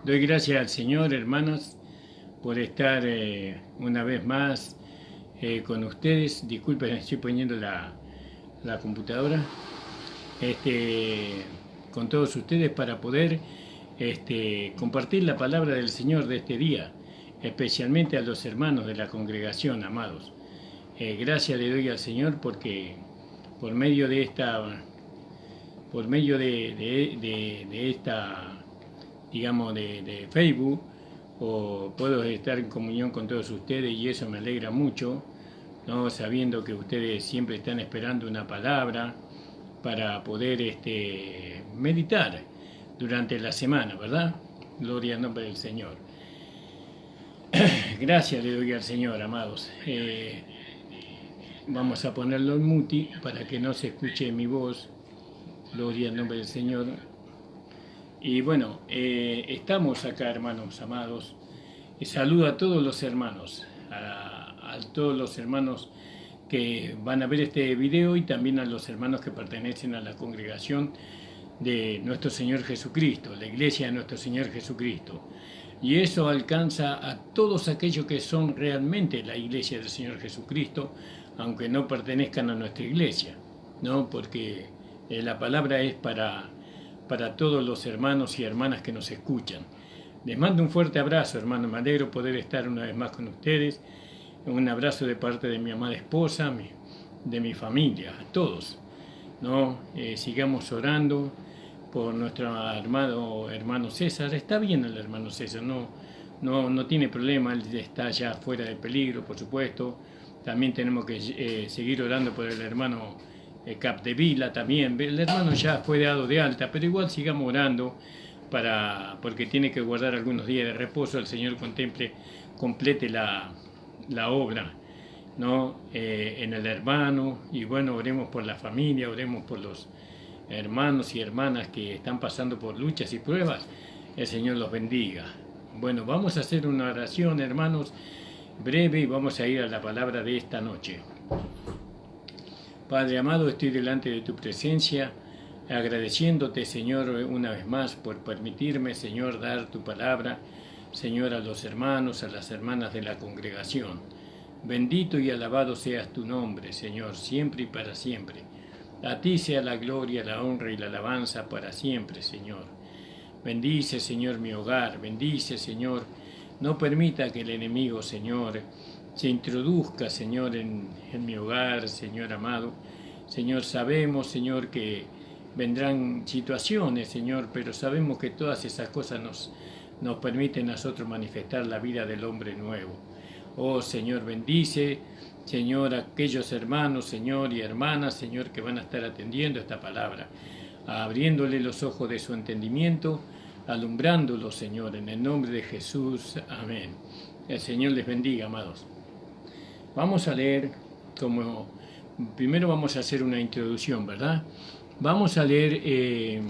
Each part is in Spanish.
Doy gracias al Señor, hermanos, por estar una vez más con ustedes. Disculpen, estoy poniendo la computadora. Con todos ustedes para poder compartir la palabra del Señor de este día, especialmente a los hermanos de la congregación, amados. Gracias le doy al Señor porque por medio de esta, por medio de esta digamos, de Facebook, o puedo estar en comunión con todos ustedes y eso me alegra mucho, ¿no? Sabiendo que ustedes siempre están esperando una palabra para poder meditar durante la semana, ¿verdad? Gloria al nombre del Señor. Gracias le doy al Señor, amados. Vamos a ponerlo en muti para que no se escuche mi voz. Gloria al nombre del Señor. Y bueno, estamos acá, hermanos amados. Saludo a todos los hermanos, a todos los hermanos que van a ver este video y también a los hermanos que pertenecen a la congregación de nuestro Señor Jesucristo, la iglesia de nuestro Señor Jesucristo. Y eso alcanza a todos aquellos que son realmente la iglesia del Señor Jesucristo, aunque no pertenezcan a nuestra iglesia, ¿no? Porque la palabra es para todos los hermanos y hermanas que nos escuchan. Les mando un fuerte abrazo, hermano. Me alegro poder estar una vez más con ustedes. Un abrazo de parte de mi amada esposa, de mi familia, a todos, ¿no? Sigamos orando por nuestro hermano César. Está bien el hermano César, no tiene problema, él está ya fuera de peligro, por supuesto. También tenemos que seguir orando por el hermano Capdevila también. El hermano ya fue dado de alta, pero igual sigamos orando porque tiene que guardar algunos días de reposo. El Señor complete la obra, ¿no? En el hermano. Y bueno, oremos por la familia, oremos por los hermanos y hermanas que están pasando por luchas y pruebas. El Señor los bendiga. Bueno, vamos a hacer una oración, hermanos, breve, y vamos a ir a la palabra de esta noche. Padre amado, estoy delante de tu presencia, agradeciéndote, Señor, una vez más por permitirme, Señor, dar tu palabra, Señor, a los hermanos, a las hermanas de la congregación. Bendito y alabado seas tu nombre, Señor, siempre y para siempre. A ti sea la gloria, la honra y la alabanza para siempre, Señor. Bendice, Señor, mi hogar, bendice, Señor. No permita que el enemigo, Señor, se introduzca, Señor, en mi hogar, Señor amado. Señor, sabemos, Señor, que vendrán situaciones, Señor, pero sabemos que todas esas cosas nos permiten a nosotros manifestar la vida del hombre nuevo. Oh, Señor, bendice, Señor, a aquellos hermanos, Señor, y hermanas, Señor, que van a estar atendiendo esta palabra, abriéndole los ojos de su entendimiento, alumbrándolos, Señor, en el nombre de Jesús. Amén. El Señor les bendiga, amados. Vamos a leer, primero vamos a hacer una introducción, ¿verdad? Vamos a leer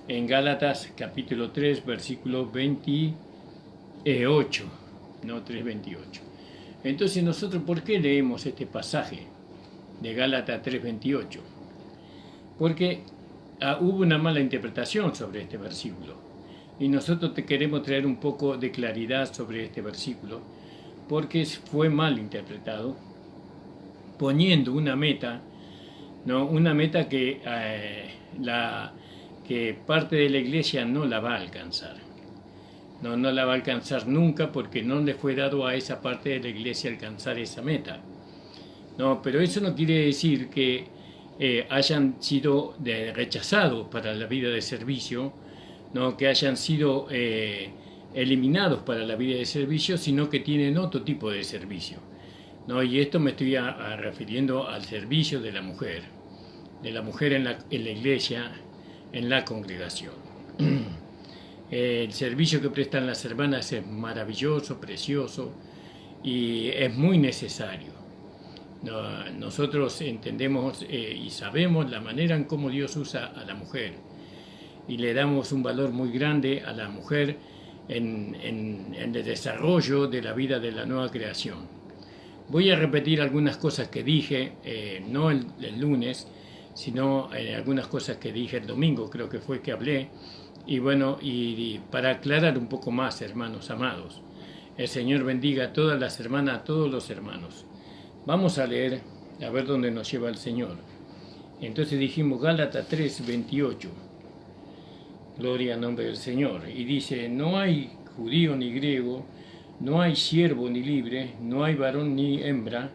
en Gálatas capítulo 3, versículo 28, no 3:28. Entonces nosotros, ¿por qué leemos este pasaje de Gálatas 3:28? Porque hubo una mala interpretación sobre este versículo. Y nosotros te queremos traer un poco de claridad sobre este versículo, porque fue mal interpretado, poniendo una meta, ¿no? Una meta que parte de la iglesia no la va a alcanzar. No la va a alcanzar nunca, porque no le fue dado a esa parte de la iglesia alcanzar esa meta. No, pero eso no quiere decir que hayan sido rechazados para la vida de servicio, no que hayan sido eliminados para la vida de servicio, sino que tienen otro tipo de servicio, ¿no? Y esto me estoy refiriendo al servicio de la mujer en la iglesia, en la congregación. El servicio que prestan las hermanas es maravilloso, precioso, y es muy necesario. Nosotros entendemos y sabemos la manera en cómo Dios usa a la mujer, y le damos un valor muy grande a la mujer en el desarrollo de la vida de la nueva creación. Voy a repetir algunas cosas que dije, no el lunes, sino algunas cosas que dije el domingo, creo que fue que hablé, Y bueno, y para aclarar un poco más, hermanos amados, el Señor bendiga a todas las hermanas, a todos los hermanos. Vamos a leer, a ver dónde nos lleva el Señor. Entonces dijimos Gálatas 3:28. Gloria al nombre del Señor. Y dice, no hay judío ni griego, no hay siervo ni libre, no hay varón ni hembra,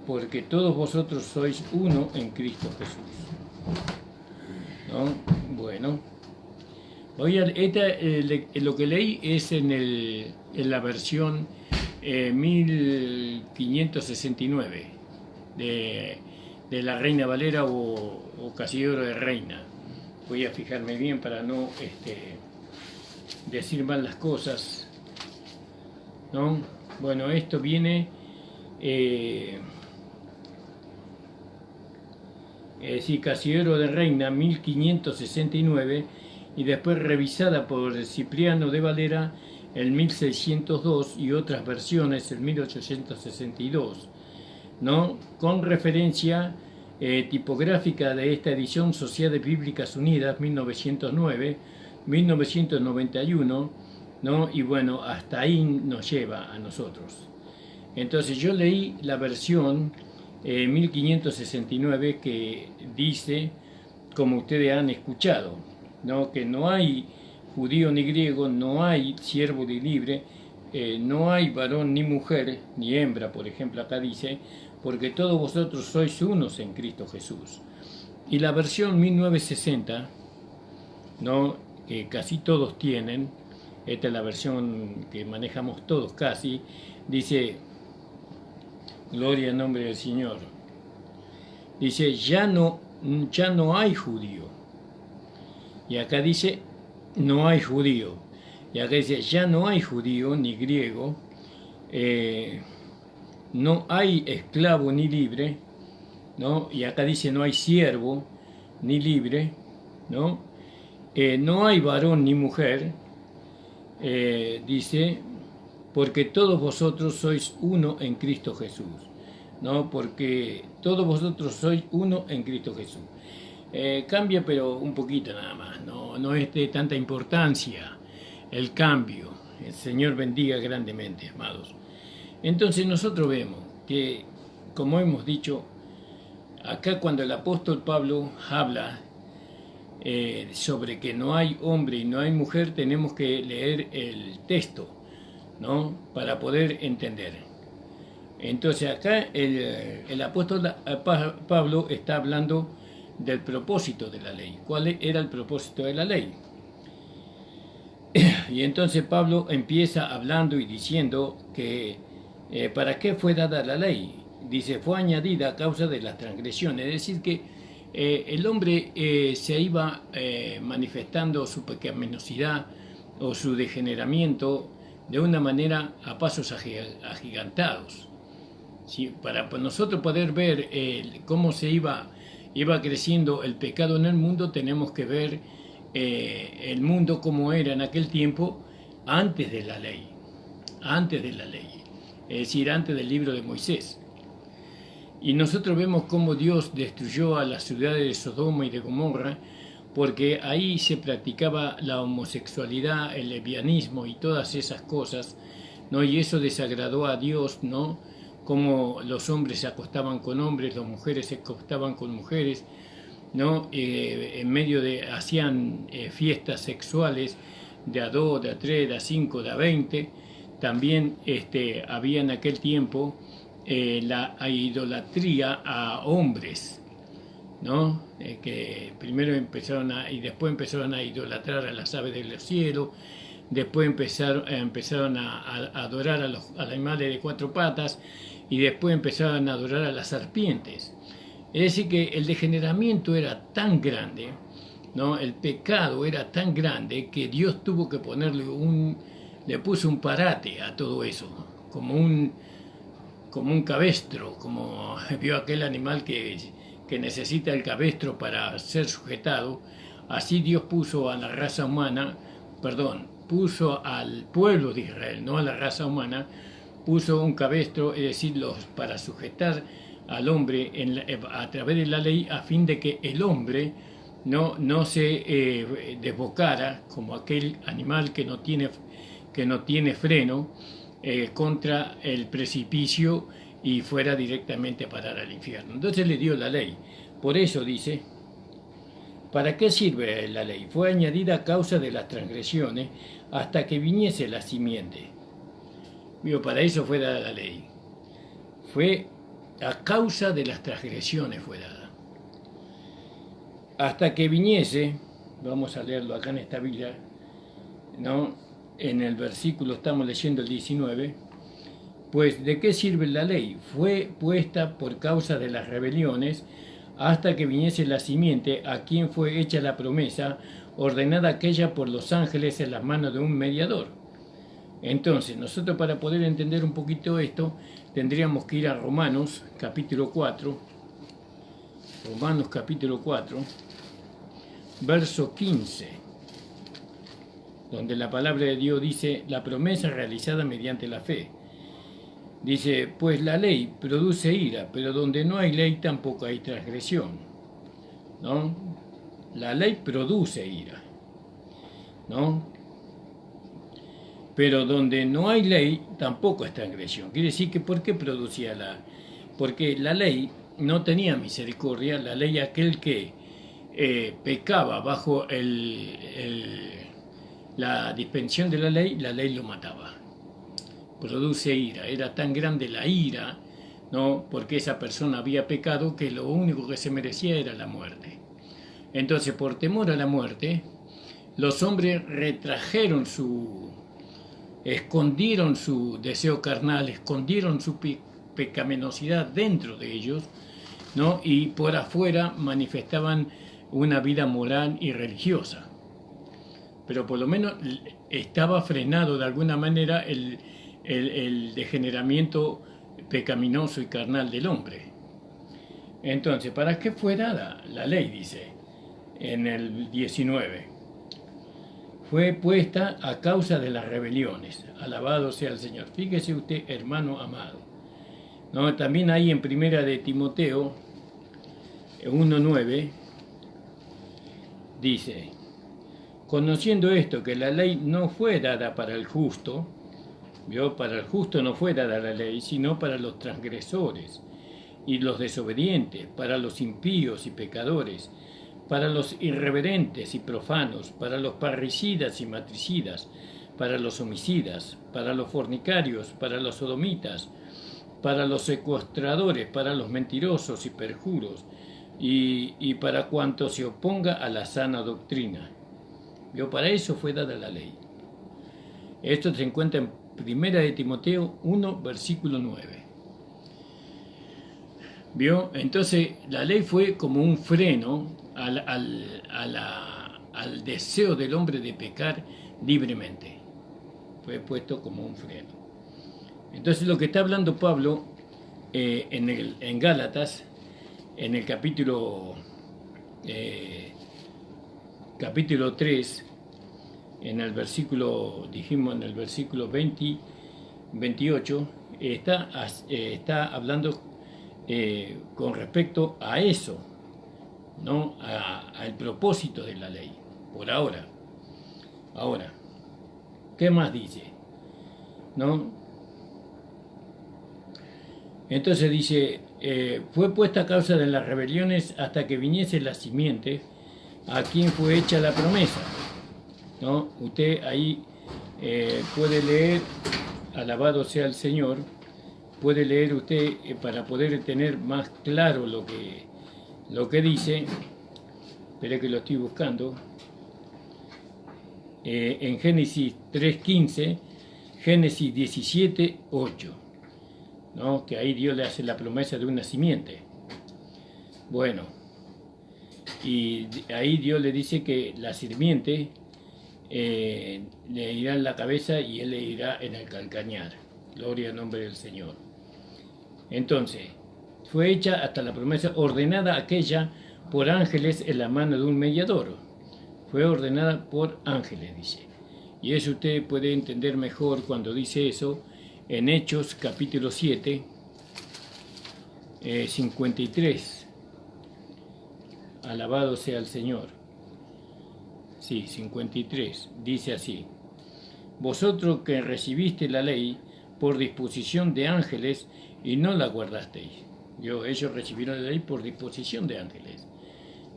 porque todos vosotros sois uno en Cristo Jesús. ¿No? Bueno. Lo que leí es en la versión 1569 de la Reina Valera o Casi Oro de Reina. Voy a fijarme bien para no decir mal las cosas, ¿no? Bueno, esto viene Casi Oro de Reina 1569 y después revisada por Cipriano de Valera en 1602 y otras versiones en 1862, ¿no? Con referencia tipográfica de esta edición Sociedades Bíblicas Unidas 1909, 1991, ¿no? Y bueno, hasta ahí nos lleva a nosotros. Entonces yo leí la versión 1569 que dice, como ustedes han escuchado, ¿no? Que no hay judío ni griego, no hay siervo ni libre, no hay varón ni mujer, ni hembra, por ejemplo, acá dice, porque todos vosotros sois unos en Cristo Jesús. Y la versión 1960, ¿no? Que casi todos tienen, esta es la versión que manejamos todos casi, dice, gloria al nombre del Señor, dice, ya no hay judío. Y acá dice, no hay judío. Y acá dice, ya no hay judío ni griego, no hay esclavo ni libre, ¿no? Y acá dice, no hay siervo ni libre, ¿no? No hay varón ni mujer, dice, porque todos vosotros sois uno en Cristo Jesús, ¿no? Porque todos vosotros sois uno en Cristo Jesús. Cambia, pero un poquito nada más, no es de tanta importancia el cambio. El Señor bendiga grandemente, amados. Entonces nosotros vemos que, como hemos dicho, acá cuando el apóstol Pablo habla sobre que no hay hombre y no hay mujer, tenemos que leer el texto, ¿no? Para poder entender. Entonces acá el apóstol Pablo está hablando del propósito de la ley. ¿Cuál era el propósito de la ley? Y entonces Pablo empieza hablando y diciendo que ¿para qué fue dada la ley? Dice, fue añadida a causa de las transgresiones. Es decir, que el hombre se iba manifestando su pecaminosidad o su degeneramiento de una manera a pasos agigantados. ¿Sí? Para nosotros poder ver cómo se iba creciendo el pecado en el mundo, tenemos que ver el mundo como era en aquel tiempo antes de la ley, es decir, antes del libro de Moisés. Y nosotros vemos cómo Dios destruyó a las ciudades de Sodoma y de Gomorra, porque ahí se practicaba la homosexualidad, el lesbianismo y todas esas cosas, ¿no? Y eso desagradó a Dios, ¿no? Como los hombres se acostaban con hombres, las mujeres se acostaban con mujeres, ¿no? En medio hacían fiestas sexuales de a 2, de a 3, de a 5, de a 20. También había en aquel tiempo la idolatría a hombres, ¿no? Que primero y después empezaron a idolatrar a las aves del cielo, después empezaron a adorar a los animales de 4 patas, y después empezaron a adorar a las serpientes. Es decir, que el degeneramiento era tan grande, ¿no? El pecado era tan grande que Dios tuvo que le puso un parate a todo eso, como un cabestro, como vio aquel animal que necesita el cabestro para ser sujetado. Así Dios puso a la raza humana, puso al pueblo de Israel, no a la raza humana, puso un cabestro, es decir, para sujetar al hombre a través de la ley, a fin de que el hombre no se desbocara como aquel animal que no tiene freno contra el precipicio y fuera directamente a parar al infierno. Entonces le dio la ley. Por eso dice, ¿para qué sirve la ley? Fue añadida a causa de las transgresiones hasta que viniese la simiente. Para eso fue dada la ley. Fue a causa de las transgresiones fue dada. Hasta que viniese, vamos a leerlo acá en esta Biblia, ¿no? En el versículo, estamos leyendo el 19, pues ¿de qué sirve la ley? Fue puesta por causa de las rebeliones hasta que viniese la simiente, a quien fue hecha la promesa, ordenada aquella por los ángeles en las manos de un mediador. Entonces, nosotros para poder entender un poquito esto, tendríamos que ir a Romanos capítulo 4, Romanos capítulo 4, verso 15, donde la palabra de Dios dice, la promesa realizada mediante la fe. Dice, pues la ley produce ira, pero donde no hay ley tampoco hay transgresión, ¿no? La ley produce ira, ¿no? Pero donde no hay ley tampoco es transgresión. Quiere decir que ¿por qué producía porque la ley no tenía misericordia, la ley aquel que pecaba bajo la dispensación de la ley lo mataba. Produce ira. Era tan grande la ira, ¿no? Porque esa persona había pecado que lo único que se merecía era la muerte. Entonces, por temor a la muerte, los hombres escondieron su deseo carnal, escondieron su pecaminosidad dentro de ellos, ¿no? Y por afuera manifestaban una vida moral y religiosa. Pero por lo menos estaba frenado de alguna manera el degeneramiento pecaminoso y carnal del hombre. Entonces, ¿para qué fue dada la ley? Dice en el 19. Fue puesta a causa de las rebeliones. Alabado sea el Señor. Fíjese usted, hermano amado, ¿no? También hay en primera de Timoteo 1:9 dice, conociendo esto, que la ley no fue dada para el justo, para el justo no fue dada la ley, sino para los transgresores y los desobedientes, para los impíos y pecadores, para los irreverentes y profanos, para los parricidas y matricidas, para los homicidas, para los fornicarios, para los sodomitas, para los secuestradores, para los mentirosos y perjuros, y para cuanto se oponga a la sana doctrina. Para eso fue dada la ley. Esto se encuentra en Primera de Timoteo 1, versículo 9. Entonces la ley fue como un freno al deseo del hombre de pecar libremente. Fue puesto como un freno. Entonces lo que está hablando Pablo en Gálatas, en el capítulo 3, en el versículo, dijimos en el versículo 28, está hablando con respecto a eso, ¿no? Al propósito de la ley, por ahora. Ahora, ¿qué más dice? ¿No? Entonces dice, fue puesta a causa de las rebeliones hasta que viniese la simiente, a quien fue hecha la promesa, ¿no? Usted ahí puede leer, alabado sea el Señor, puede leer usted para poder tener más claro lo que dice. Espere que lo estoy buscando. En Génesis 3:15, Génesis 17:8, ¿no? Que ahí Dios le hace la promesa de una simiente. Bueno, y ahí Dios le dice que la simiente le irá en la cabeza y él le irá en el calcañar. Gloria al nombre del Señor. Entonces, fue hecha hasta la promesa ordenada aquella por ángeles en la mano de un mediador. Fue ordenada por ángeles, dice. Y eso usted puede entender mejor cuando dice eso en Hechos capítulo 7, 53 Alabado sea el Señor. Sí, 53. Dice así: vosotros que recibiste la ley por disposición de ángeles y no la guardasteis. Ellos recibieron la ley por disposición de ángeles,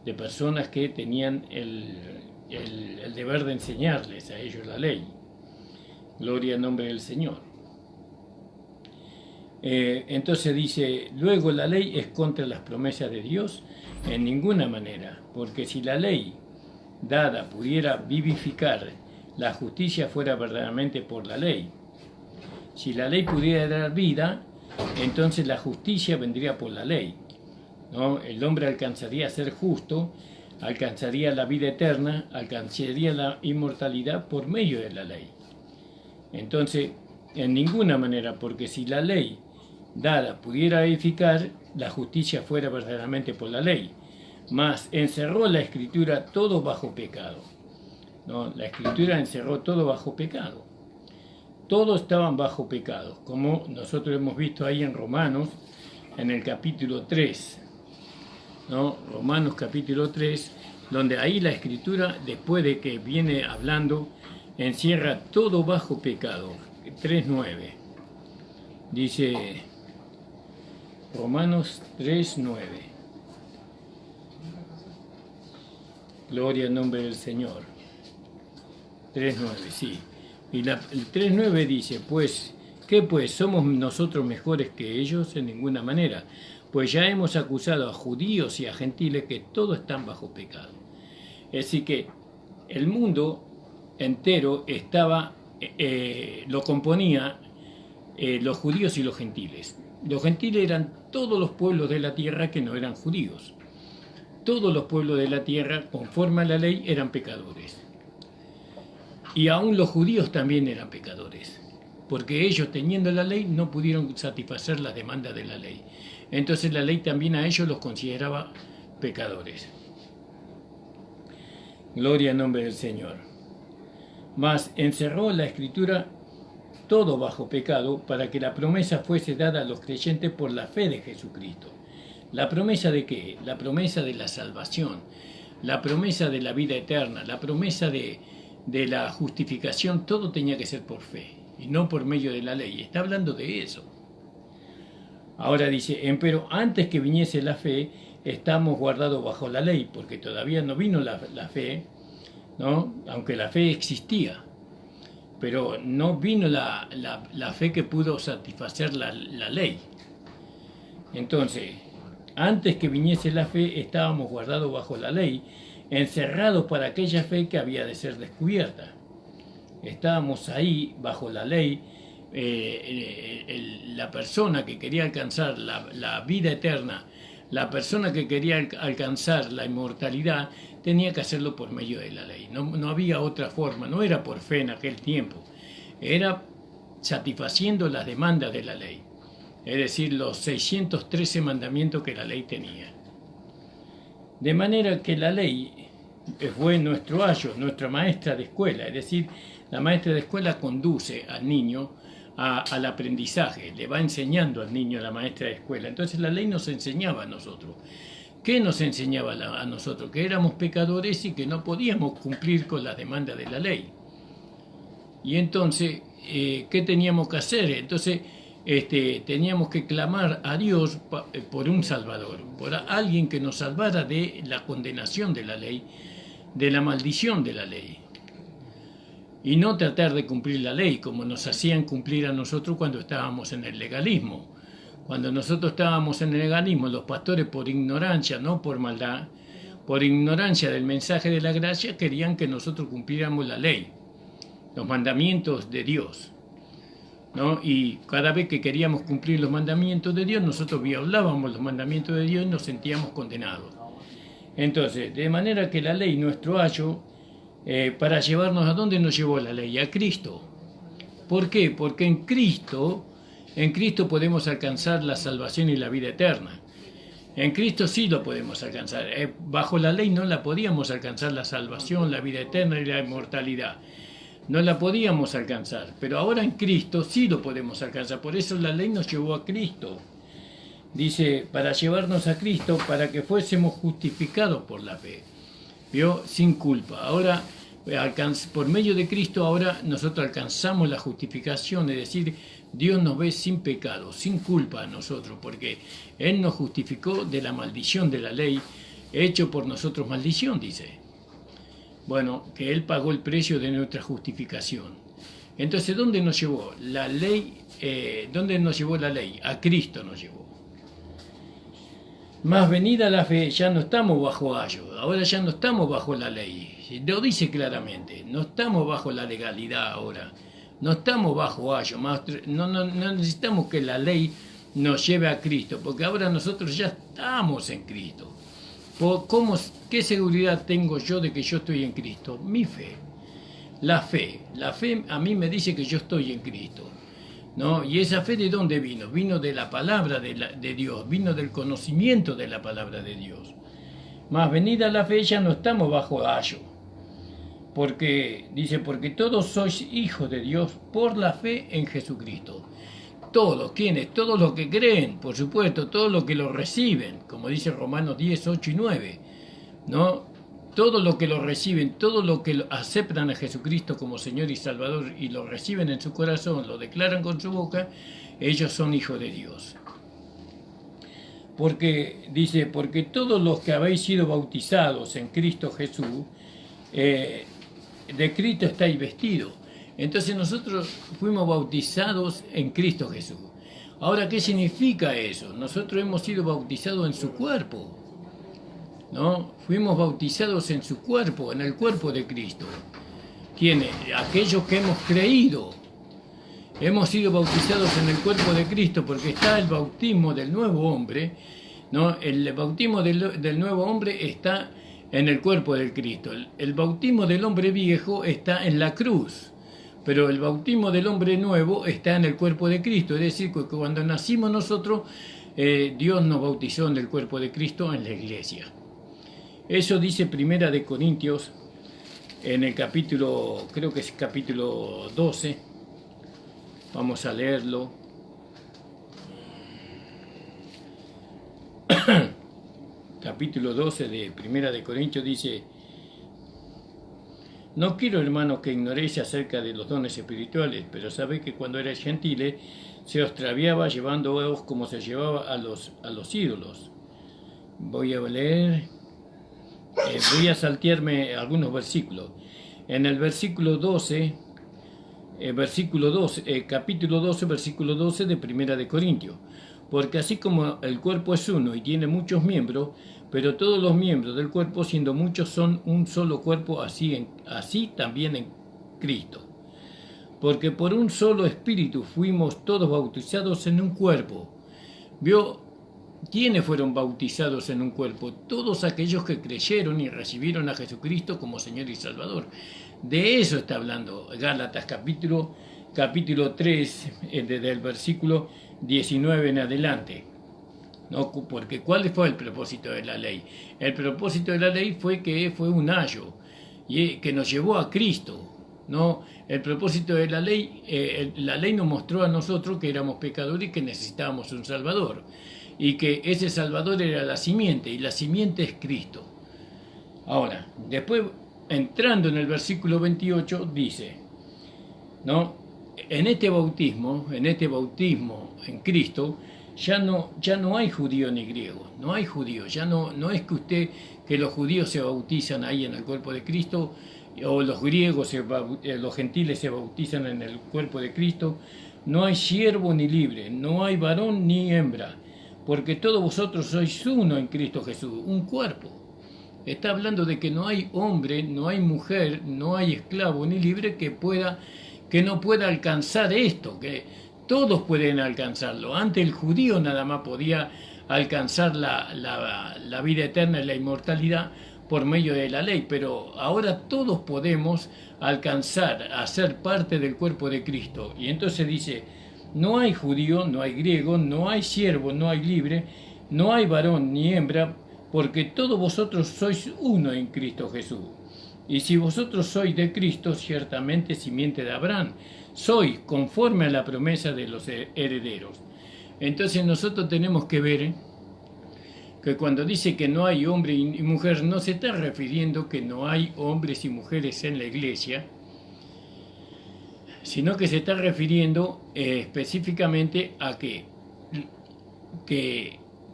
de personas que tenían el deber de enseñarles a ellos la ley. Gloria al nombre del Señor. Entonces dice, luego la ley es contra las promesas de Dios en ninguna manera, porque si la ley dada pudiera vivificar, la justicia fuera verdaderamente por la ley. Si la ley pudiera dar vida, entonces la justicia vendría por la ley, ¿no? El hombre alcanzaría a ser justo, alcanzaría la vida eterna, alcanzaría la inmortalidad por medio de la ley. Entonces, en ninguna manera, porque si la ley dada pudiera edificar, la justicia fuera verdaderamente por la ley. Mas encerró la Escritura todo bajo pecado, ¿no? La Escritura encerró todo bajo pecado. Todos estaban bajo pecado, como nosotros hemos visto ahí en Romanos, en el capítulo 3, ¿no? Romanos capítulo 3, donde ahí la Escritura, después de que viene hablando, encierra todo bajo pecado. 3:9. Dice Romanos 3:9. Gloria al nombre del Señor. 3:9, sí. Y el 3:9 dice, pues, ¿qué pues? ¿Somos nosotros mejores que ellos? En ninguna manera. Pues ya hemos acusado a judíos y a gentiles que todos están bajo pecado. Es decir que el mundo entero estaba, lo componía los judíos y los gentiles. Los gentiles eran todos los pueblos de la tierra que no eran judíos. Todos los pueblos de la tierra, conforme a la ley, eran pecadores. Y aún los judíos también eran pecadores, porque ellos, teniendo la ley, no pudieron satisfacer las demandas de la ley. Entonces la ley también a ellos los consideraba pecadores. Gloria al nombre del Señor. Mas encerró la Escritura todo bajo pecado, para que la promesa fuese dada a los creyentes por la fe de Jesucristo. ¿La promesa de qué? La promesa de la salvación, la promesa de la vida eterna, la promesa de la justificación. Todo tenía que ser por fe y no por medio de la ley. Está hablando de eso. Ahora dice, pero antes que viniese la fe, estamos guardados bajo la ley, porque todavía no vino la fe, ¿no? Aunque la fe existía, pero no vino la fe que pudo satisfacer la ley. Entonces, antes que viniese la fe, estábamos guardados bajo la ley, encerrados para aquella fe que había de ser descubierta. Estábamos ahí bajo la ley. La persona que quería alcanzar la vida eterna, la persona que quería alcanzar la inmortalidad, tenía que hacerlo por medio de la ley. No había otra forma, no era por fe en aquel tiempo, era satisfaciendo las demandas de la ley, es decir, los 613 mandamientos que la ley tenía. De manera que la ley fue nuestro ayo, nuestra maestra de escuela, es decir, la maestra de escuela conduce al niño al aprendizaje, le va enseñando al niño la maestra de escuela. Entonces la ley nos enseñaba a nosotros. ¿Qué nos enseñaba a nosotros? Que éramos pecadores y que no podíamos cumplir con las demandas de la ley. Y entonces, ¿qué teníamos que hacer? Entonces, teníamos que clamar a Dios por un Salvador, por alguien que nos salvara de la condenación de la ley, de la maldición de la ley. Y no tratar de cumplir la ley como nos hacían cumplir a nosotros cuando estábamos en el legalismo. Cuando nosotros estábamos en el legalismo, los pastores, por ignorancia, no por maldad, por ignorancia del mensaje de la gracia, querían que nosotros cumpliéramos la ley, los mandamientos de Dios, ¿no? Y cada vez que queríamos cumplir los mandamientos de Dios, nosotros violábamos los mandamientos de Dios y nos sentíamos condenados. Entonces, de manera que la ley, nuestro ayo, para llevarnos a dónde nos llevó la ley, a Cristo. ¿Por qué? Porque en Cristo podemos alcanzar la salvación y la vida eterna. En Cristo sí lo podemos alcanzar. Bajo la ley no la podíamos alcanzar, la salvación, la vida eterna y la inmortalidad. No la podíamos alcanzar, pero ahora en Cristo sí lo podemos alcanzar. Por eso la ley nos llevó a Cristo. dice, para llevarnos a Cristo, para que fuésemos justificados por la fe. ¿Vio? Sin culpa. Ahora, por medio de Cristo, ahora nosotros alcanzamos la justificación, es decir, Dios nos ve sin pecado, sin culpa a nosotros, porque Él nos justificó de la maldición de la ley, hecho por nosotros maldición, dice. Bueno, que Él pagó el precio de nuestra justificación. Entonces, ¿dónde nos llevó? La ley, ¿dónde nos llevó la ley? A Cristo nos llevó. Más venida la fe, ya no estamos bajo ayo, ahora ya no estamos bajo la ley. Lo dice claramente, no estamos bajo la legalidad ahora, no estamos bajo ayo, no necesitamos que la ley nos lleve a Cristo, porque ahora nosotros ya estamos en Cristo. ¿Qué seguridad tengo yo de que yo estoy en Cristo? Mi fe. La fe a mí me dice que yo estoy en Cristo. ¿No? ¿Y esa fe de dónde vino? Vino de la palabra de Dios, vino del conocimiento de la palabra de Dios. Más venida la fe, ya no estamos bajo ayo. Porque, dice, porque todos sois hijos de Dios por la fe en Jesucristo. Todos, ¿quiénes? Todos los que creen, por supuesto, todos los que lo reciben, como dice Romanos 10, 8 y 9, ¿no? Todos los que lo reciben, todos los que aceptan a Jesucristo como Señor y Salvador y lo reciben en su corazón, lo declaran con su boca, ellos son hijos de Dios. Porque, dice, porque todos los que habéis sido bautizados en Cristo Jesús, de Cristo estáis vestidos. Entonces nosotros fuimos bautizados en Cristo Jesús. Ahora, ¿qué significa eso? Nosotros hemos sido bautizados en su cuerpo, ¿no? Fuimos bautizados en su cuerpo, en el cuerpo de Cristo. ¿Quiénes? Aquellos que hemos creído. Hemos sido bautizados en el cuerpo de Cristo porque está el bautismo del nuevo hombre, ¿no? El bautismo del nuevo hombre está en el cuerpo de Cristo. El bautismo del hombre viejo está en la cruz, pero el bautismo del hombre nuevo está en el cuerpo de Cristo. Es decir, que cuando nacimos nosotros, Dios nos bautizó en el cuerpo de Cristo en la iglesia. Eso dice Primera de Corintios, en el capítulo, creo que es capítulo 12. Vamos a leerlo. Capítulo 12 de Primera de Corintios dice: no quiero, hermanos, que ignoréis acerca de los dones espirituales, pero sabéis que cuando erais gentiles se os extraviaba llevándoos como se llevaba a los ídolos. Voy a leer, voy a saltearme algunos versículos. En el versículo 12, capítulo 12, versículo 12 de Primera de Corintios. Porque así como el cuerpo es uno y tiene muchos miembros, pero todos los miembros del cuerpo, siendo muchos, son un solo cuerpo, así también en Cristo. Porque por un solo espíritu fuimos todos bautizados en un cuerpo. ¿Vio? ¿Quiénes fueron bautizados en un cuerpo? Todos aquellos que creyeron y recibieron a Jesucristo como Señor y Salvador. De eso está hablando Gálatas capítulo 3, desde el versículo 19 en adelante. ¿No? Porque ¿cuál fue el propósito de la ley? El propósito de la ley fue que fue un ayo y que nos llevó a Cristo. ¿No? El propósito de la ley nos mostró a nosotros que éramos pecadores y que necesitábamos un Salvador. Y que ese Salvador era la simiente, y la simiente es Cristo. Ahora, después, entrando en el versículo 28, dice, ¿no? En este bautismo en Cristo, ya no hay judío ni griego, no hay judío, ya no es que los judíos se bautizan ahí en el cuerpo de Cristo, o los griegos, los gentiles se bautizan en el cuerpo de Cristo. No hay siervo ni libre, no hay varón ni hembra, porque todos vosotros sois uno en Cristo Jesús, un cuerpo. Está hablando de que no hay hombre, no hay mujer, no hay esclavo ni libre que no pueda alcanzar esto, que todos pueden alcanzarlo. Antes el judío nada más podía alcanzar la vida eterna y la inmortalidad por medio de la ley, pero ahora todos podemos alcanzar a ser parte del cuerpo de Cristo. Y entonces dice: no hay judío, no hay griego, no hay siervo, no hay libre, no hay varón ni hembra, porque todos vosotros sois uno en Cristo Jesús. Y si vosotros sois de Cristo, ciertamente simiente de Abraham, sois conforme a la promesa de los herederos. Entonces nosotros tenemos que ver que cuando dice que no hay hombre y mujer, no se está refiriendo que no hay hombres y mujeres en la iglesia, sino que se está refiriendo específicamente a que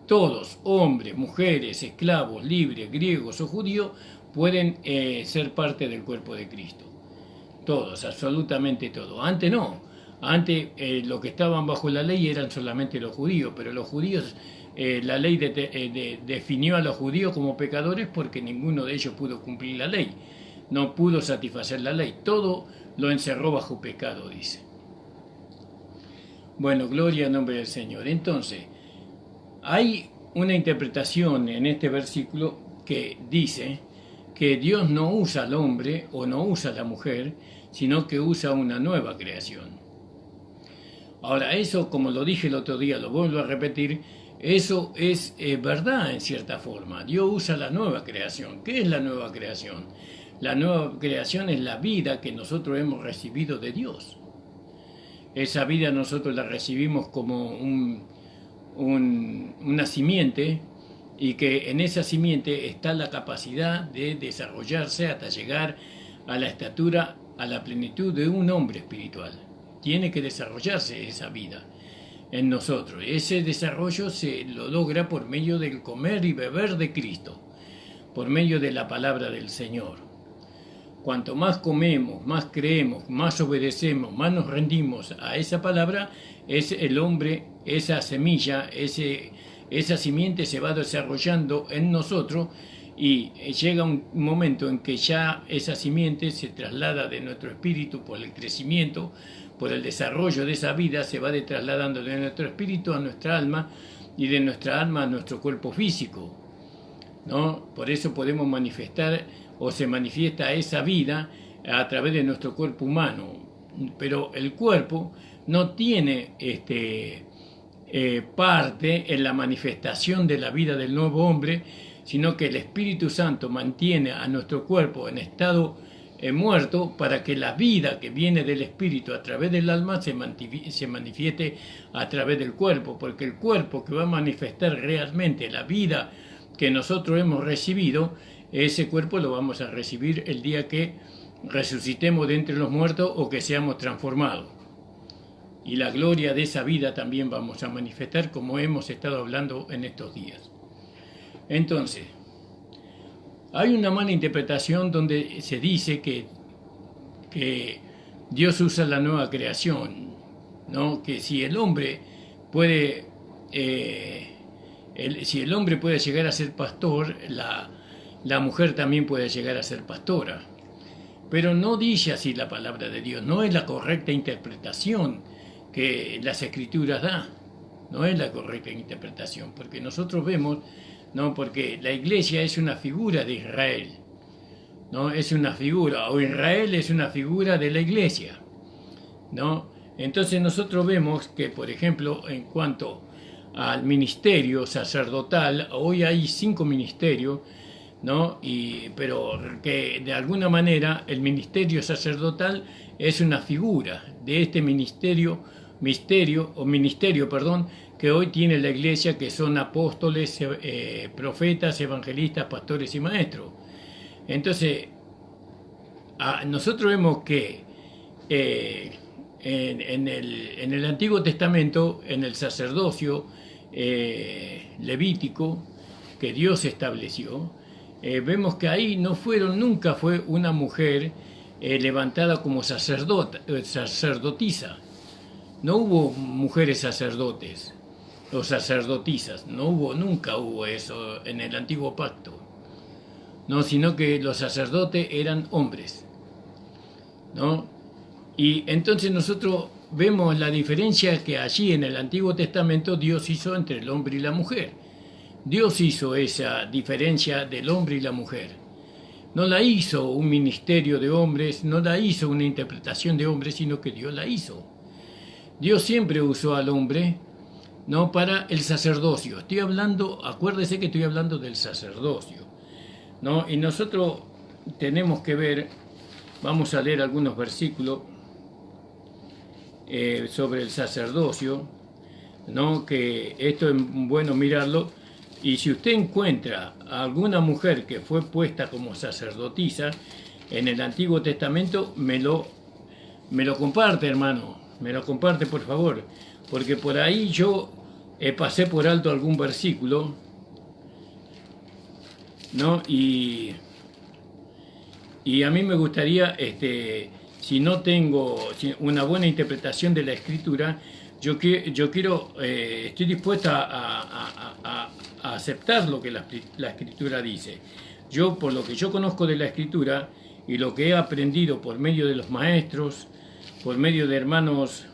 todos, hombres, mujeres, esclavos, libres, griegos o judíos, pueden ser parte del cuerpo de Cristo. Todos, absolutamente todos. Antes no. Antes los que estaban bajo la ley eran solamente los judíos, pero los judíos, la ley definió a los judíos como pecadores porque ninguno de ellos pudo cumplir la ley. No pudo satisfacer la ley. Todo lo encerró bajo pecado, dice. Bueno, gloria al nombre del Señor. Entonces, hay una interpretación en este versículo que dice que Dios no usa al hombre o no usa a la mujer, sino que usa una nueva creación. Ahora, eso, como lo dije el otro día, lo vuelvo a repetir, eso es verdad en cierta forma. Dios usa la nueva creación. ¿Qué es la nueva creación? La nueva creación es la vida que nosotros hemos recibido de Dios. Esa vida nosotros la recibimos como una simiente, y que en esa simiente está la capacidad de desarrollarse hasta llegar a la estatura, a la plenitud de un hombre espiritual. Tiene que desarrollarse esa vida en nosotros. Ese desarrollo se lo logra por medio del comer y beber de Cristo, por medio de la palabra del Señor. Cuanto más comemos, más creemos, más obedecemos, más nos rendimos a esa palabra, es el hombre, esa semilla, esa simiente se va desarrollando en nosotros, y llega un momento en que ya esa simiente se traslada de nuestro espíritu por el crecimiento, por el desarrollo de esa vida, se va trasladando de nuestro espíritu a nuestra alma y de nuestra alma a nuestro cuerpo físico, ¿no? Por eso podemos manifestar o se manifiesta esa vida a través de nuestro cuerpo humano, pero el cuerpo no tiene parte en la manifestación de la vida del nuevo hombre, sino que el Espíritu Santo mantiene a nuestro cuerpo en estado muerto para que la vida que viene del Espíritu a través del alma se manifieste a través del cuerpo, porque el cuerpo que va a manifestar realmente la vida que nosotros hemos recibido, ese cuerpo lo vamos a recibir el día que resucitemos de entre los muertos o que seamos transformados. Y la gloria de esa vida también vamos a manifestar, como hemos estado hablando en estos días. Entonces, hay una mala interpretación donde se dice que Dios usa la nueva creación, ¿no? Que si el hombre puede, si el hombre puede llegar a ser pastor, la mujer también puede llegar a ser pastora. Pero no dice así la palabra de Dios, no es la correcta interpretación que las Escrituras dan, no es la correcta interpretación, porque nosotros vemos, ¿no? Porque la iglesia es una figura de Israel, ¿no? Es una figura, o Israel es una figura de la iglesia, ¿no? Entonces nosotros vemos que, por ejemplo, en cuanto al ministerio sacerdotal, hoy hay 5 ministerios, ¿no? Pero que de alguna manera el ministerio sacerdotal es una figura de este ministerio, que hoy tiene la iglesia, que son apóstoles, profetas, evangelistas, pastores y maestros. Entonces, nosotros vemos que en el Antiguo Testamento, en el sacerdocio levítico que Dios estableció, vemos que ahí nunca fue una mujer levantada como sacerdotisa. No hubo mujeres sacerdotes o sacerdotisas, nunca hubo eso en el Antiguo Pacto, no, sino que los sacerdotes eran hombres, ¿no? Y entonces nosotros vemos la diferencia que allí en el Antiguo Testamento Dios hizo entre el hombre y la mujer. Dios hizo esa diferencia del hombre y la mujer. No la hizo un ministerio de hombres, no la hizo una interpretación de hombres, sino que Dios la hizo. Dios siempre usó al hombre, no para el sacerdocio. Acuérdese que estoy hablando del sacerdocio, ¿no? Y nosotros tenemos que ver, vamos a leer algunos versículos sobre el sacerdocio. ¿no? Que esto es bueno mirarlo. Y si usted encuentra a alguna mujer que fue puesta como sacerdotisa en el Antiguo Testamento, me lo comparte, hermano, me lo comparte por favor, porque por ahí yo pasé por alto algún versículo, ¿no? Y a mí me gustaría, si no tengo una buena interpretación de la Escritura, yo quiero, estoy dispuesto a aceptar lo que la Escritura dice. Yo, por lo que yo conozco de la Escritura y lo que he aprendido por medio de los maestros, por medio de hermanos,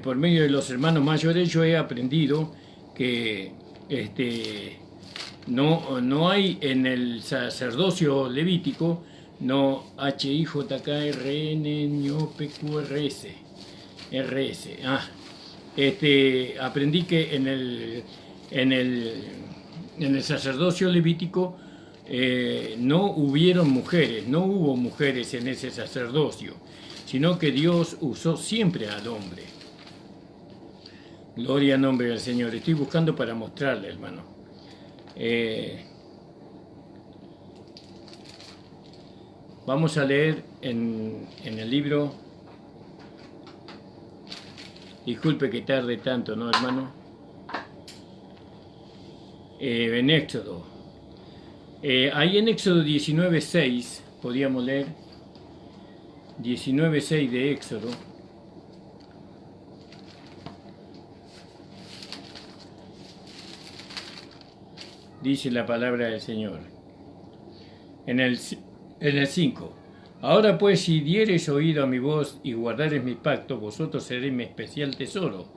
por medio de los hermanos mayores, yo he aprendido que no hay en el sacerdocio levítico, no HIJKRN-PQRS, RS. Aprendí que en el sacerdocio levítico no hubo mujeres en ese sacerdocio, sino que Dios usó siempre al hombre. Gloria al nombre del Señor. Estoy buscando para mostrarle, hermano. Vamos a leer en el libro. Disculpe que tarde tanto, ¿no, hermano? En Éxodo. Ahí en Éxodo 19:6, podríamos leer. 19:6 de Éxodo. Dice la palabra del Señor. En el 5. Ahora pues, si diereis oído a mi voz y guardareis mi pacto, vosotros seréis mi especial tesoro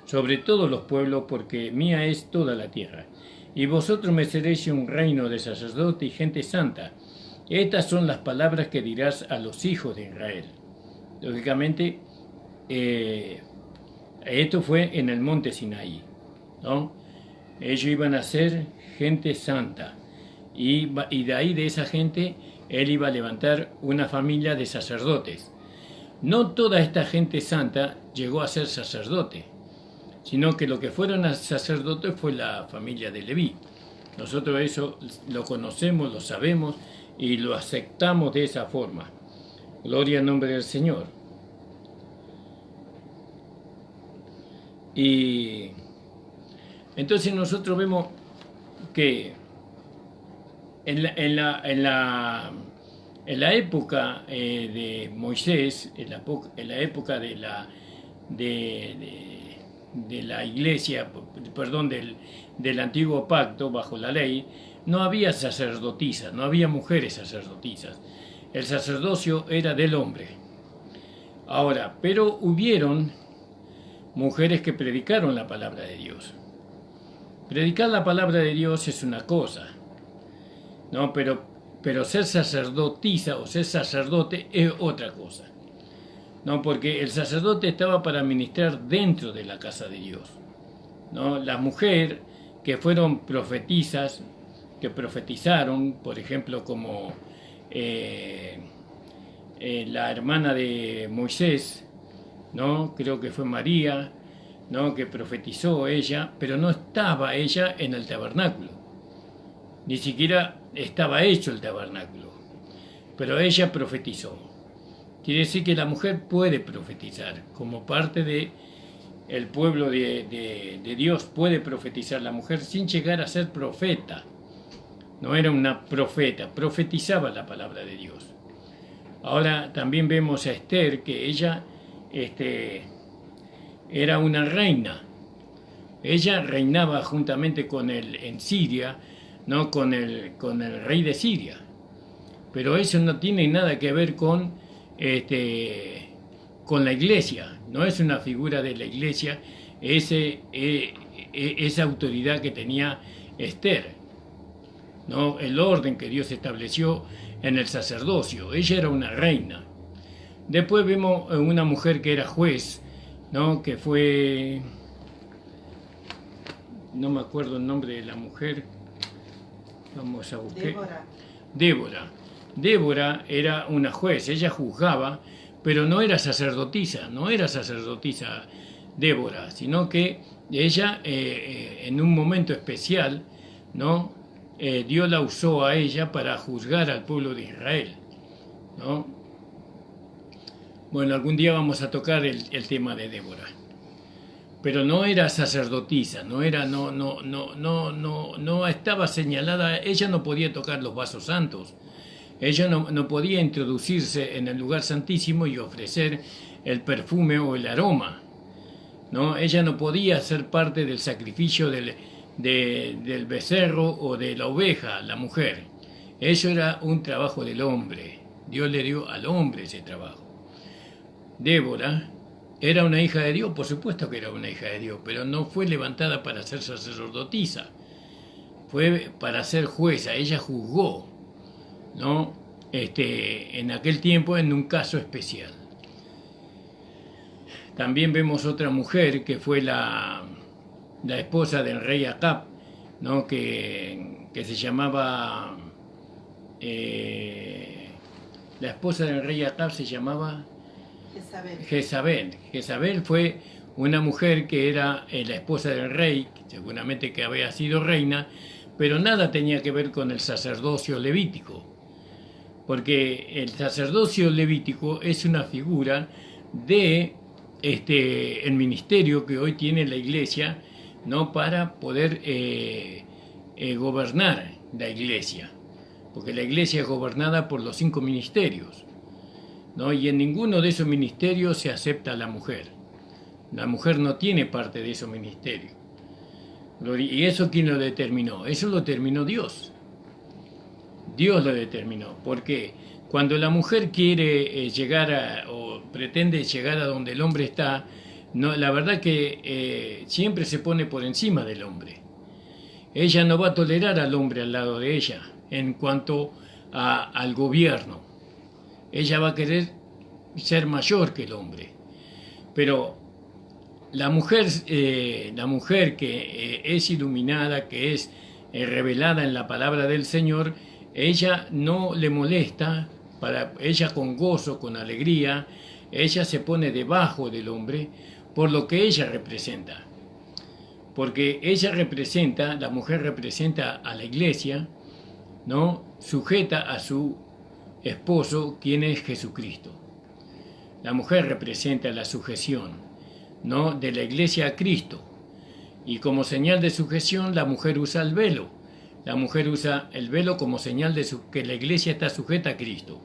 sobre todos los pueblos, porque mía es toda la tierra. Y vosotros me seréis un reino de sacerdotes y gente santa. Estas son las palabras que dirás a los hijos de Israel. Lógicamente, esto fue en el monte Sinaí, ¿no? Ellos iban a ser gente santa. Y de ahí, de esa gente, él iba a levantar una familia de sacerdotes. No toda esta gente santa llegó a ser sacerdote, sino que lo que fueron sacerdotes fue la familia de Leví. Nosotros eso lo conocemos, lo sabemos y lo aceptamos de esa forma. Gloria al nombre del Señor. Y entonces nosotros vemos que en la época de Moisés, en la época de la iglesia, perdón, del antiguo pacto, bajo la ley, no había sacerdotisas, no había mujeres sacerdotisas. El sacerdocio era del hombre. Ahora, pero hubieron mujeres que predicaron la palabra de Dios. Predicar la palabra de Dios es una cosa, ¿no? Pero ser sacerdotisa o ser sacerdote es otra cosa, ¿no? Porque el sacerdote estaba para ministrar dentro de la casa de Dios, ¿no? Las mujeres que fueron profetisas, que profetizaron, por ejemplo, como la hermana de Moisés, ¿no? Creo que fue María, ¿no? Que profetizó ella, pero no estaba ella en el tabernáculo, ni siquiera estaba hecho el tabernáculo, pero ella profetizó. Quiere decir que la mujer puede profetizar, como parte de el pueblo de Dios puede profetizar la mujer sin llegar a ser profeta. No era una profeta, profetizaba la palabra de Dios. Ahora también vemos a Esther, que ella era una reina. Ella reinaba juntamente con en Siria, ¿no? con el rey de Siria. Pero eso no tiene nada que ver con la iglesia. No es una figura de la iglesia esa autoridad que tenía Esther, ¿no? El orden que Dios estableció en el sacerdocio. Ella era una reina. Después vemos una mujer que era juez, ¿no? Que fue, no me acuerdo el nombre de la mujer, vamos a buscar. Débora era una juez, ella juzgaba, pero no era sacerdotisa Débora, sino que ella en un momento especial, ¿no? Dios la usó a ella para juzgar al pueblo de Israel, ¿no? Bueno, algún día vamos a tocar el tema de Débora. Pero no era sacerdotisa, no estaba señalada, ella no podía tocar los vasos santos, ella no podía introducirse en el lugar santísimo y ofrecer el perfume o el aroma, ¿no? Ella no podía ser parte del sacrificio del becerro o de la oveja, la mujer. Eso era un trabajo del hombre. Dios le dio al hombre ese trabajo. Débora era una hija de Dios, por supuesto que era una hija de Dios, pero no fue levantada para ser sacerdotisa, fue para ser jueza. Ella juzgó, ¿no? En aquel tiempo en un caso especial. También vemos otra mujer que fue la esposa del rey Acab, ¿no? que se llamaba, la esposa del rey Acab se llamaba Jezabel. Jezabel fue una mujer que era la esposa del rey, seguramente que había sido reina, pero nada tenía que ver con el sacerdocio levítico, porque el sacerdocio levítico es una figura de el ministerio que hoy tiene la iglesia, ¿no? Para poder gobernar la iglesia, porque la iglesia es gobernada por los 5 ministerios, ¿no? Y en ninguno de esos ministerios se acepta a la mujer. La mujer no tiene parte de esos ministerios. ¿Y eso quién lo determinó? Eso lo determinó Dios. Dios lo determinó, porque cuando la mujer quiere llegar o pretende llegar a donde el hombre está, no, la verdad que siempre se pone por encima del hombre. Ella no va a tolerar al hombre al lado de ella en cuanto al gobierno. Ella va a querer ser mayor que el hombre. Pero la mujer que es iluminada, que es revelada en la palabra del Señor, ella no le molesta, ella con gozo, con alegría, ella se pone debajo del hombre por lo que ella representa. Porque ella representa, la mujer representa a la iglesia, ¿no? Sujeta a su esposo, quien es Jesucristo. La mujer representa la sujeción, ¿no? De la iglesia a Cristo. Y como señal de sujeción, la mujer usa el velo. La mujer usa el velo como señal de que la iglesia está sujeta a Cristo,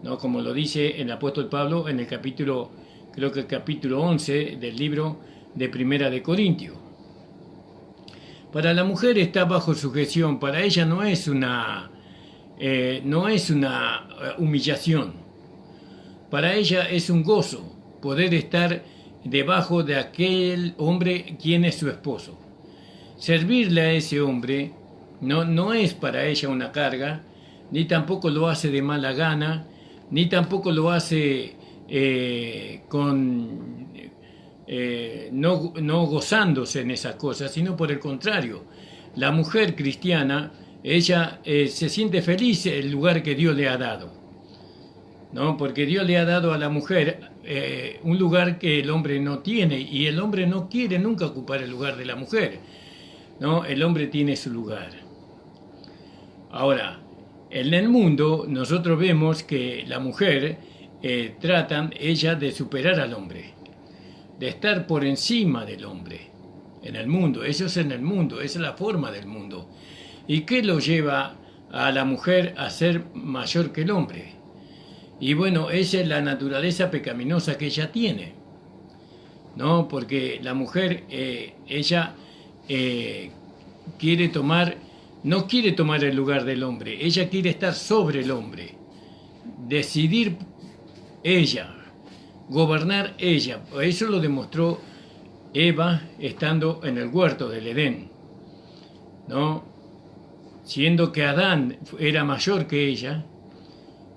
¿no? Como lo dice el apóstol Pablo en el capítulo, creo que el capítulo 11 del libro de Primera de Corintios. Para la mujer está bajo sujeción, para ella no es una humillación, para ella es un gozo poder estar debajo de aquel hombre quien es su esposo. Servirle a ese hombre no es para ella una carga, ni tampoco lo hace de mala gana, ni tampoco lo hace no gozándose en esas cosas, sino por el contrario. La mujer cristiana, ella se siente feliz en el lugar que Dios le ha dado, ¿no? Porque Dios le ha dado a la mujer un lugar que el hombre no tiene, y el hombre no quiere nunca ocupar el lugar de la mujer, ¿no? El hombre tiene su lugar. Ahora, en el mundo nosotros vemos que la mujer tratan ella de superar al hombre, de estar por encima del hombre en el mundo. Eso es en el mundo, esa es la forma del mundo. ¿Y qué lo lleva a la mujer a ser mayor que el hombre? Y bueno, esa es la naturaleza pecaminosa que ella tiene, ¿no? Porque la mujer, ella no quiere tomar el lugar del hombre, ella quiere estar sobre el hombre, decidir ella, gobernar ella. Eso lo demostró Eva estando en el huerto del Edén, ¿no? Siendo que Adán era mayor que ella,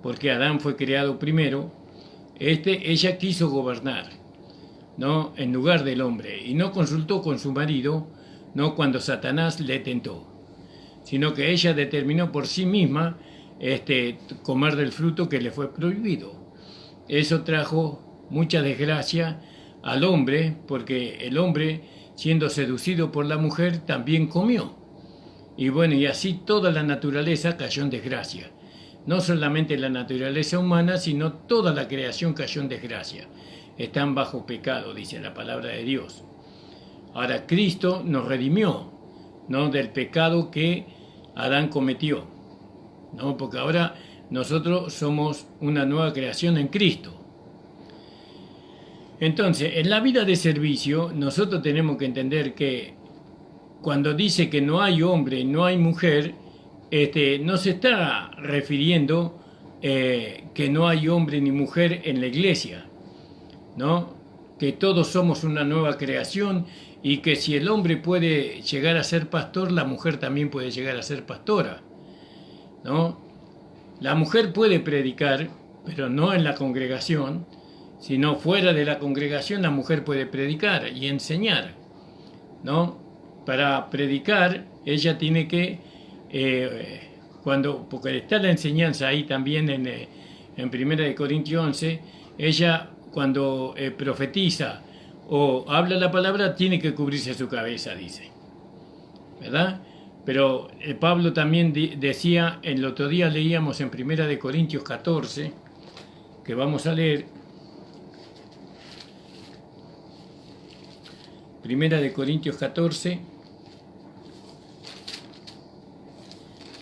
porque Adán fue creado primero, ella quiso gobernar, ¿no? En lugar del hombre, y no consultó con su marido, ¿no? Cuando Satanás le tentó, sino que ella determinó por sí misma comer del fruto que le fue prohibido. Eso trajo mucha desgracia al hombre, porque el hombre, siendo seducido por la mujer, también comió. Y bueno, y así toda la naturaleza cayó en desgracia. No solamente la naturaleza humana, sino toda la creación cayó en desgracia. Están bajo pecado, dice la palabra de Dios. Ahora Cristo nos redimió, ¿no?, del pecado que Adán cometió, ¿no? Porque ahora nosotros somos una nueva creación en Cristo. Entonces, en la vida de servicio, nosotros tenemos que entender que cuando dice que no hay hombre, no hay mujer, no se está refiriendo que no hay hombre ni mujer en la iglesia, ¿no? Que todos somos una nueva creación y que si el hombre puede llegar a ser pastor, la mujer también puede llegar a ser pastora, ¿no? La mujer puede predicar, pero no en la congregación, sino fuera de la congregación la mujer puede predicar y enseñar, ¿no? Para predicar ella tiene que, porque está la enseñanza ahí también en 1 Corintios 11, ella cuando profetiza o habla la palabra tiene que cubrirse su cabeza, dice, ¿verdad? Pero Pablo también decía, el otro día leíamos en 1 Corintios 14, que vamos a leer, 1 Corintios 14,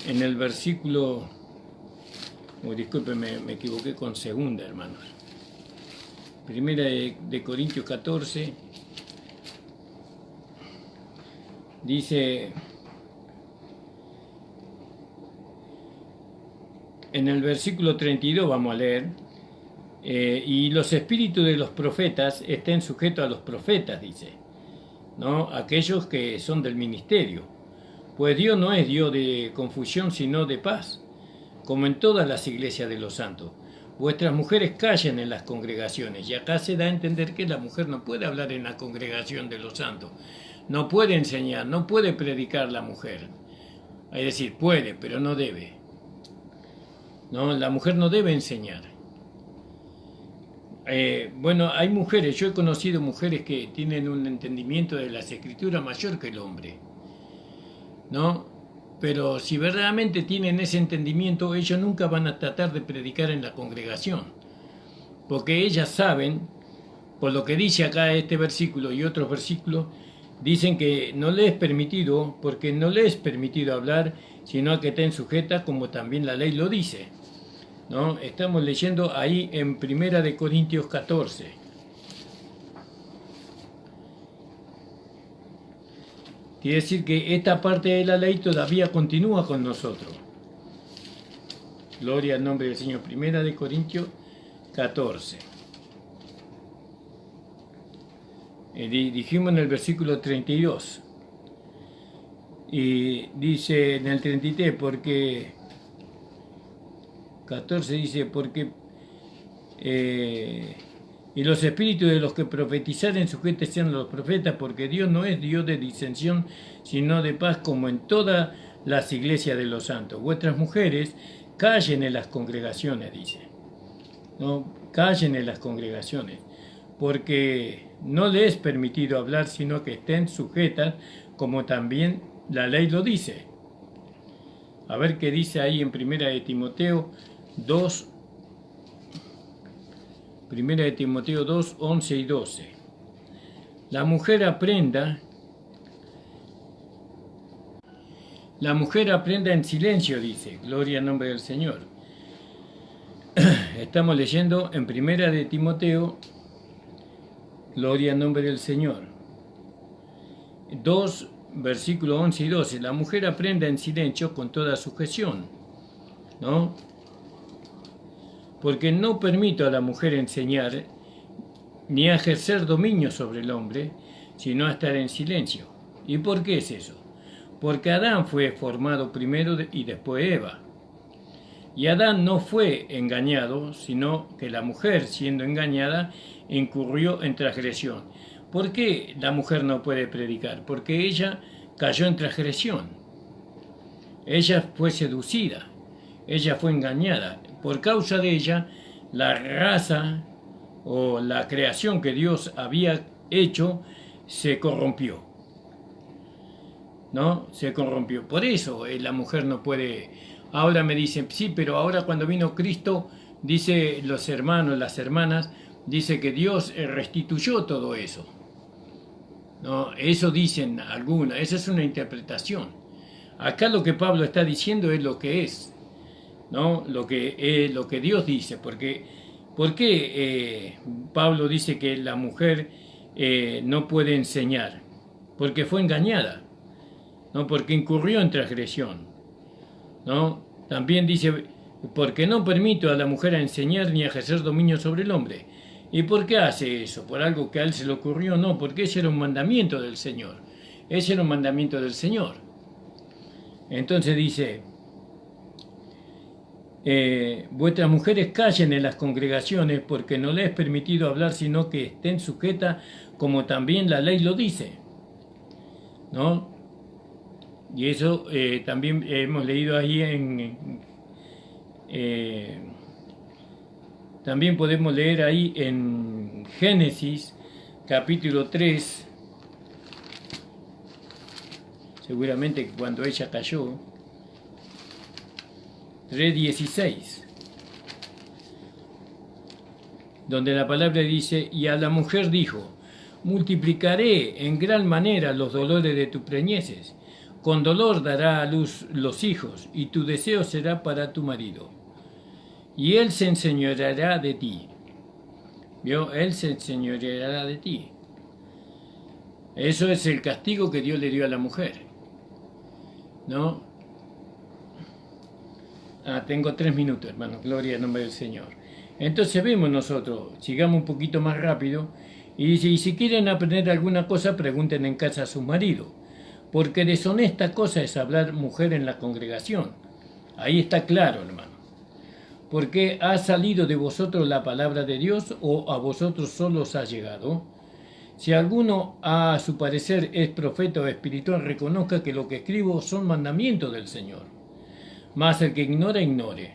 en el versículo, disculpen, me equivoqué con segunda, hermanos. 1 Corintios 14, dice, en el versículo 32 vamos a leer, y los espíritus de los profetas estén sujetos a los profetas, dice, ¿no? Aquellos que son del ministerio. Pues Dios no es Dios de confusión, sino de paz, como en todas las iglesias de los santos. Vuestras mujeres callen en las congregaciones. Y acá se da a entender que la mujer no puede hablar en la congregación de los santos. No puede enseñar, no puede predicar la mujer. Es decir, puede, pero no debe. No, la mujer no debe enseñar. Bueno, hay mujeres, yo he conocido mujeres que tienen un entendimiento de las escrituras mayor que el hombre, ¿no? Pero si verdaderamente tienen ese entendimiento, ellos nunca van a tratar de predicar en la congregación, porque ellas saben, por lo que dice acá este versículo y otros versículos, dicen que no les es permitido, porque no les es permitido hablar, sino a que estén sujetas, como también la ley lo dice, ¿no? Estamos leyendo ahí en 1 Corintios 14. Quiere decir que esta parte de la ley todavía continúa con nosotros. Gloria al nombre del Señor. 1 Corintios 14. Dijimos en el versículo 32. Y dice en el 33, porque 14 dice, porque y los espíritus de los que profetizaren sujetes sean los profetas, porque Dios no es Dios de disensión, sino de paz, como en todas las iglesias de los santos. Vuestras mujeres callen en las congregaciones, dice, no callen en las congregaciones, porque no les es permitido hablar, sino que estén sujetas, como también la ley lo dice. A ver qué dice ahí en 1 Timoteo 2, 1 Timoteo 2, 11 y 12. La mujer aprenda en silencio, dice, gloria al nombre del Señor. Estamos leyendo en 1 Timoteo, gloria al nombre del Señor. 2, versículos 11 y 12. La mujer aprenda en silencio con toda sujeción, ¿no? Porque no permito a la mujer enseñar ni a ejercer dominio sobre el hombre, sino a estar en silencio. ¿Y por qué es eso? Porque Adán fue formado primero y después Eva. Y Adán no fue engañado, sino que la mujer, siendo engañada, incurrió en transgresión. ¿Por qué la mujer no puede predicar? Porque ella cayó en transgresión. Ella fue seducida, ella fue engañada. Por causa de ella, la raza o la creación que Dios había hecho se corrompió, ¿no? Se corrompió. Por eso la mujer no puede. Ahora me dicen, sí, pero ahora cuando vino Cristo, dice los hermanos, las hermanas, dice que Dios restituyó todo eso, ¿no? Eso dicen algunas, esa es una interpretación. Acá lo que Pablo está diciendo es lo que es, ¿no? Lo que Dios dice, porque ¿por qué Pablo dice que la mujer no puede enseñar? Porque fue engañada, ¿no? Porque incurrió en transgresión, ¿no? También dice, porque no permito a la mujer a enseñar ni a ejercer dominio sobre el hombre. ¿Y por qué hace eso? ¿Por algo que a él se le ocurrió? No, porque ese era un mandamiento del Señor. Ese era un mandamiento del Señor. Entonces dice, vuestras mujeres callen en las congregaciones porque no les es permitido hablar sino que estén sujetas como también la ley lo dice, ¿no? Y eso también hemos leído ahí también podemos leer ahí en Génesis capítulo 3, seguramente cuando ella cayó, 3:16, donde la palabra dice, y a la mujer dijo, multiplicaré en gran manera los dolores de tus preñeces, con dolor dará a luz los hijos, y tu deseo será para tu marido, y él se enseñoreará de ti. ¿Vio? Él se enseñoreará de ti. Eso es el castigo que Dios le dio a la mujer, ¿no? Tengo 3 minutos, hermano, gloria al nombre del Señor. Entonces vemos nosotros, sigamos un poquito más rápido, y si quieren aprender alguna cosa, pregunten en casa a su marido, porque deshonesta cosa es hablar mujer en la congregación. Ahí está claro, hermano. Porque ha salido de vosotros la palabra de Dios o a vosotros solo os ha llegado. Si alguno a su parecer es profeta o espiritual, reconozca que lo que escribo son mandamientos del Señor. Mas el que ignora, ignore.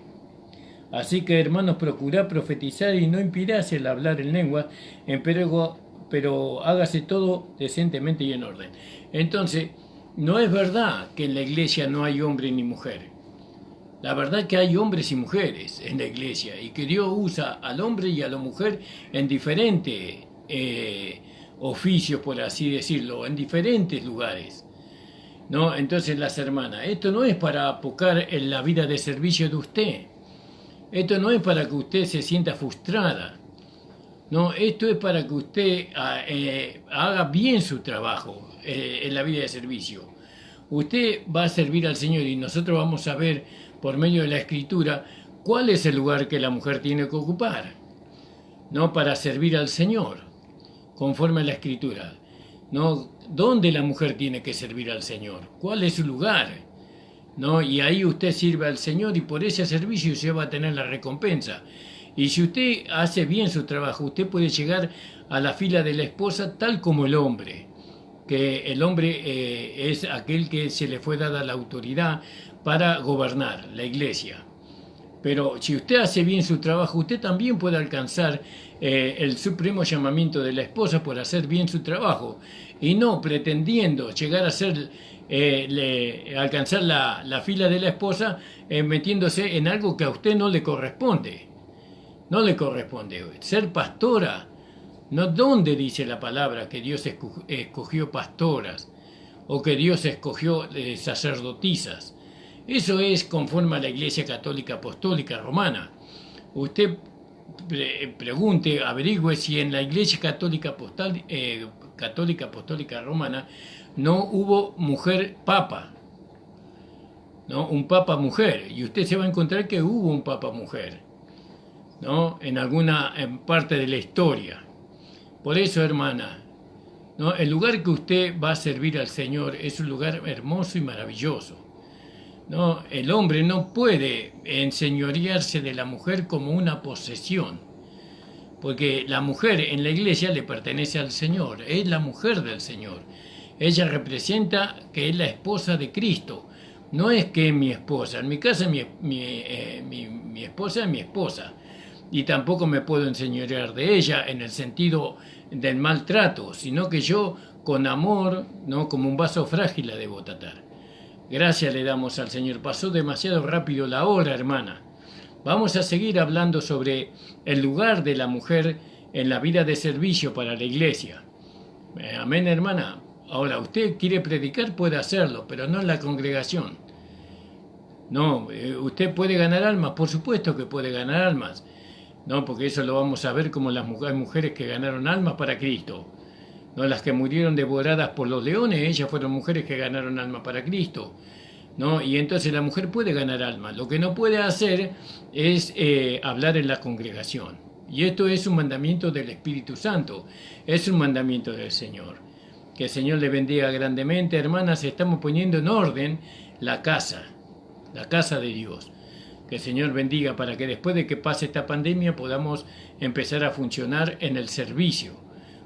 Así que, hermanos, procurad profetizar y no impidáis el hablar en lengua, pero hágase todo decentemente y en orden. Entonces, no es verdad que en la iglesia no hay hombre ni mujer. La verdad es que hay hombres y mujeres en la iglesia y que Dios usa al hombre y a la mujer en diferentes oficios, por así decirlo, en diferentes lugares, ¿no? Entonces, las hermanas, esto no es para apocar en la vida de servicio de usted. Esto no es para que usted se sienta frustrada. No, esto es para que usted haga bien su trabajo en la vida de servicio. Usted va a servir al Señor y nosotros vamos a ver por medio de la Escritura cuál es el lugar que la mujer tiene que ocupar, ¿no? Para servir al Señor, conforme a la Escritura, ¿no? ¿Dónde la mujer tiene que servir al Señor? ¿Cuál es su lugar? ¿No? Y ahí usted sirve al Señor y por ese servicio usted va a tener la recompensa. Y si usted hace bien su trabajo, usted puede llegar a la fila de la esposa tal como el hombre, que el hombre es aquel que se le fue dada la autoridad para gobernar la iglesia. Pero si usted hace bien su trabajo, usted también puede alcanzar el supremo llamamiento de la esposa por hacer bien su trabajo y no pretendiendo llegar a ser alcanzar la fila de la esposa metiéndose en algo que a usted no le corresponde. No le corresponde. Ser pastora, ¿no? ¿Dónde dice la palabra que Dios escogió pastoras o que Dios escogió sacerdotisas? Eso es conforme a la Iglesia Católica Apostólica Romana. Usted pregunte, averigüe si en la Iglesia Católica Apostólica Romana no hubo mujer papa, ¿no? Un papa mujer, y usted se va a encontrar que hubo un papa mujer, ¿no? En alguna parte de la historia. Por eso, hermana, ¿no? El lugar que usted va a servir al Señor es un lugar hermoso y maravilloso, ¿no? El hombre no puede enseñorearse de la mujer como una posesión, porque la mujer en la iglesia le pertenece al Señor, es la mujer del Señor. Ella representa que es la esposa de Cristo. No es que es mi esposa. En mi casa mi esposa es mi esposa. y tampoco me puedo enseñorear de ella en el sentido del maltrato, sino que yo con amor, ¿no? Como un vaso frágil la debo tratar. Gracias le damos al Señor. Pasó demasiado rápido la hora, hermana. Vamos a seguir hablando sobre el lugar de la mujer en la vida de servicio para la iglesia. Amén, hermana. Ahora, usted quiere predicar, puede hacerlo, pero no en la congregación. No, usted puede ganar almas, por supuesto que puede ganar almas. No, porque eso lo vamos a ver como las mujeres que ganaron almas para Cristo. No, las que murieron devoradas por los leones, ellas fueron mujeres que ganaron almas para Cristo. ¿No? Y entonces la mujer puede ganar almas. Lo que no puede hacer es hablar en la congregación. Y esto es un mandamiento del Espíritu Santo, es un mandamiento del Señor. Que el Señor le bendiga grandemente, hermanas. Estamos poniendo en orden la casa de Dios. Que el Señor bendiga para que después de que pase esta pandemia podamos empezar a funcionar en el servicio,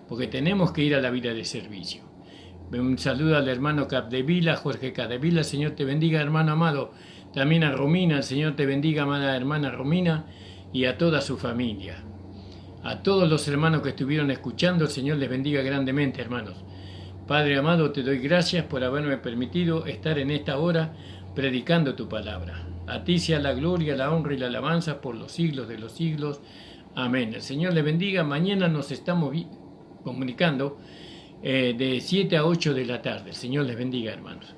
porque tenemos que ir a la vida de servicio. Un saludo al hermano Capdevila, Jorge Capdevila, el Señor te bendiga, hermano amado. También a Romina, el Señor te bendiga, amada hermana Romina, y a toda su familia. A todos los hermanos que estuvieron escuchando, el Señor les bendiga grandemente, hermanos. Padre amado, te doy gracias por haberme permitido estar en esta hora predicando tu palabra. A ti sea la gloria, la honra y la alabanza por los siglos de los siglos. Amén. El Señor les bendiga. Mañana nos estamos comunicando de 7 a 8 de la tarde. El Señor les bendiga, hermanos.